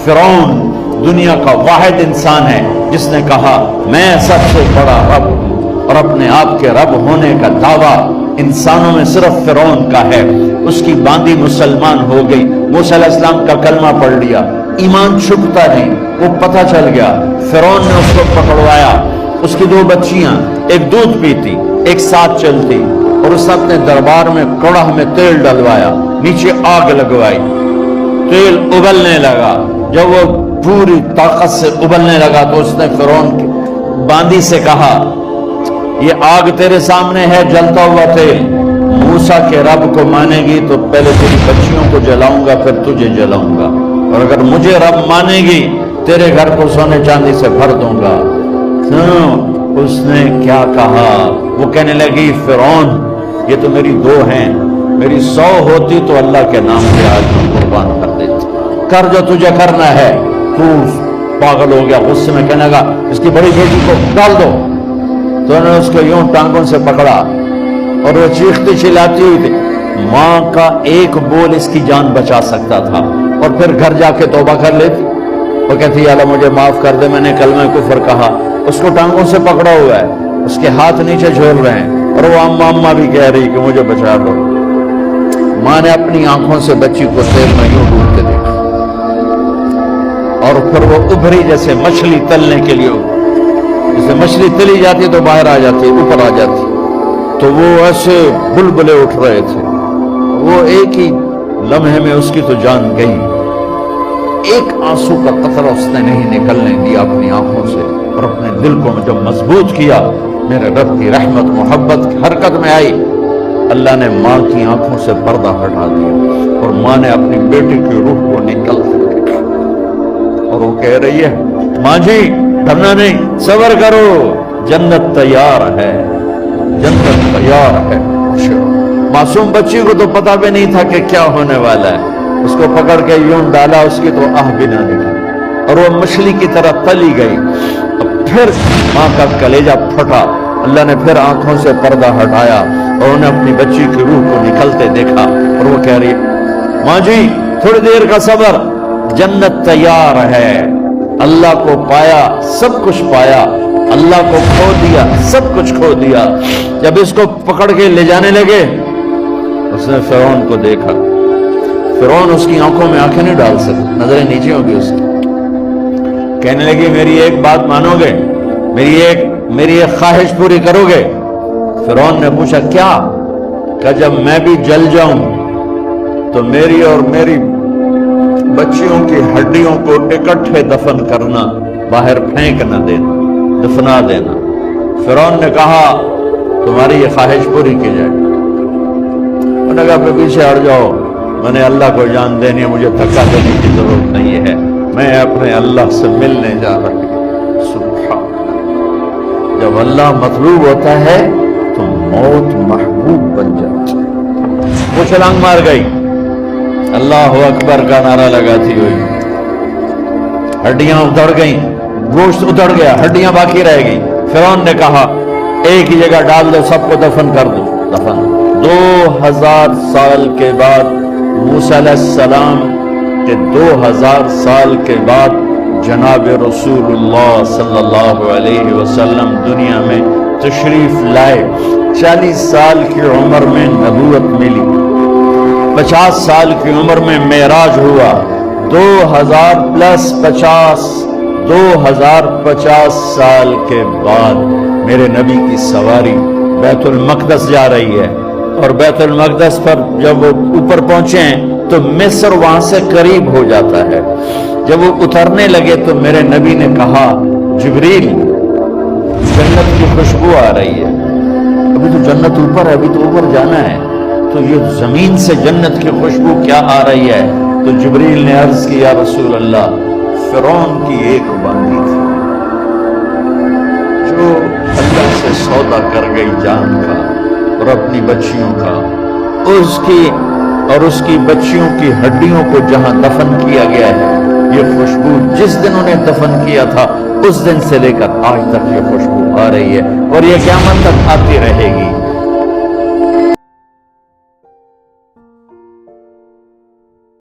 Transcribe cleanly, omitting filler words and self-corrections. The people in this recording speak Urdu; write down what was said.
فرعون دنیا کا واحد انسان ہے جس نے کہا میں سب سے بڑا رب ہوں، اور اپنے آپ کے رب ہونے کا دعویٰ انسانوں میں صرف فرعون کا ہے۔ اس کی باندی مسلمان ہو گئی، موسیٰ علیہ السلام کا کلمہ پڑھ لیا، ایمان چھپتا نہیں، وہ پتہ چل گیا۔ فرعون نے اس کو پکڑوایا، اس کی 2 بچیاں، ایک دودھ پیتی ایک ساتھ چلتی، اور اس نے اپنے دربار میں کڑاہ میں تیل ڈلوایا، نیچے آگ لگوائی، تیل ابلنے لگا۔ جب وہ پوری طاقت سے ابلنے لگا تو اس نے فرعون کی باندی سے کہا یہ آگ تیرے سامنے ہے، جلتا ہوا تیل، موسیٰ کے رب کو مانے گی تو پہلے تیری بچیوں کو جلاؤں گا پھر تجھے جلاؤں گا، اور اگر مجھے رب مانے گی تیرے گھر کو سونے چاندی سے بھر دوں گا۔ اس نے کیا کہا؟ وہ کہنے لگی فرعون یہ تو میری 2 ہیں، میری 100 ہوتی تو اللہ کے نام پہ آج میں قربان کر دیتی، کر جو تجھے کرنا ہے۔ تو پاگل ہو گیا، غصے میں کہنے لگا اس کی بڑی بیٹی کو ڈال دو۔ تو انہوں نے اس کو یوں ٹانگوں سے پکڑا اور وہ چیختی چلاتی ہوئی تھی۔ ماں کا ایک بول اس کی جان بچا سکتا تھا، اور پھر گھر جا کے توبہ کر لیتی۔ وہ کہتی یا اللہ مجھے معاف کر دے، میں نے کلمہ کفر کہا۔ اس کو ٹانگوں سے پکڑا ہوا ہے، اس کے ہاتھ نیچے جھول رہے ہیں، اور وہ اماں بھی کہہ رہی کہ مجھے بچا دو۔ ماں نے اپنی آنکھوں سے بچی کو تیل میں یوں ڈوبتے دیکھا، اور پھر وہ ابھری جیسے مچھلی تلنے کے لیے، جیسے مچھلی تلی جاتی تو باہر آ جاتی، اوپر آ جاتی، تو وہ ایسے بلبلے اٹھ رہے تھے۔ وہ ایک ہی لمحے میں اس کی تو جان گئی، ایک آنسو کا قطرہ اس نے نہیں نکلنے دیا اپنی آنکھوں سے، اور اپنے دل کو جب مضبوط کیا، میرے رب کی رحمت محبت کی حرکت میں آئی۔ اللہ نے ماں کی آنکھوں سے پردہ ہٹا دیا، اور ماں نے اپنی بیٹی کی روح کو نکلتے دیکھا، اور وہ کہہ رہی ہے ماں جی ڈرنا نہیں، صبر کرو، جنت تیار ہے، جنت تیار ہے۔ معصوم بچی کو تو پتہ بھی نہیں تھا کہ کیا ہونے والا ہے، اس کو پکڑ کے یوں ڈالا، اس کی تو آہ بھی نہ نکلی، اور وہ مچھلی کی طرح تلی گئی۔ پھر ماں کا کلیجہ پھٹا، اللہ نے پھر آنکھوں سے پردہ ہٹایا، اور انہیں اپنی بچی کی روح کو نکلتے دیکھا، اور وہ کہہ رہی ہے ماں جی تھوڑی دیر کا صبر، جنت تیار ہے۔ اللہ کو پایا سب کچھ پایا، اللہ کو کھو دیا سب کچھ کھو دیا۔ جب اس کو پکڑ کے لے جانے لگے، اس نے فرعون کو دیکھا، فرعون اس کی آنکھوں میں آنکھیں نہیں ڈال سکتا، نظریں نیچے ہوگی اس کی۔ کہنے لگی میری ایک بات مانو گے، میری ایک خواہش پوری کرو گے؟ فرعون نے پوچھا کیا؟ کہ جب میں بھی جل جاؤں تو میری اور میری بچیوں کی ہڈیوں کو اکٹھے دفن کرنا، باہر پھینک نہ دینا، دفنا دینا۔ فرعون نے کہا تمہاری یہ خواہش پوری کی جائے۔ انہوں نے کہا پھر پیچھے ہٹ جاؤ، میں نے اللہ کو جان دینی ہے، مجھے دھکا دینے کی ضرورت نہیں ہے، میں اپنے اللہ سے ملنے جا رہا ہوں۔ سبحان اللہ، جب اللہ مطلوب ہوتا ہے تو موت محبوب بن جاتی ہے۔ وہ چھلانگ مار گئی، اللہ اکبر کا نعرہ لگاتی ہوئی، ہڈیاں ادھڑ گئیں، گوشت ادھڑ گیا، ہڈیاں باقی رہ گئیں۔ فرعون نے کہا ایک ہی جگہ ڈال دو، سب کو دفن کر دو۔ دفن 2000 سال کے بعد، موسیٰ علیہ السلام کے 2000 سال کے بعد جناب رسول اللہ صلی اللہ علیہ وسلم دنیا میں تشریف لائے۔ 40 سال کی عمر میں نبوت ملی، 50 سال کی عمر میں معراج ہوا، 2050 سال کے بعد میرے نبی کی سواری بیت المقدس جا رہی ہے، اور بیت المقدس پر جب وہ اوپر پہنچے ہیں تو مصر وہاں سے قریب ہو جاتا ہے۔ جب وہ اترنے لگے تو میرے نبی نے کہا جبریل جنت کی خوشبو آ رہی ہے، ابھی تو جنت اوپر ہے، ابھی تو اوپر جانا ہے، تو یہ زمین سے جنت کی خوشبو کیا آ رہی ہے؟ تو جبریل نے عرض کی یا رسول اللہ فرعون کی ایک باندی تھی جو اللہ سے سودا کر گئی جان کا اور اپنی بچیوں کا، اس کی اور اس کی بچیوں کی ہڈیوں کو جہاں دفن کیا گیا ہے، یہ خوشبو جس دن انہیں دفن کیا تھا اس دن سے لے کر آج تک یہ خوشبو آ رہی ہے، اور یہ قیامت تک آتی رہے گی۔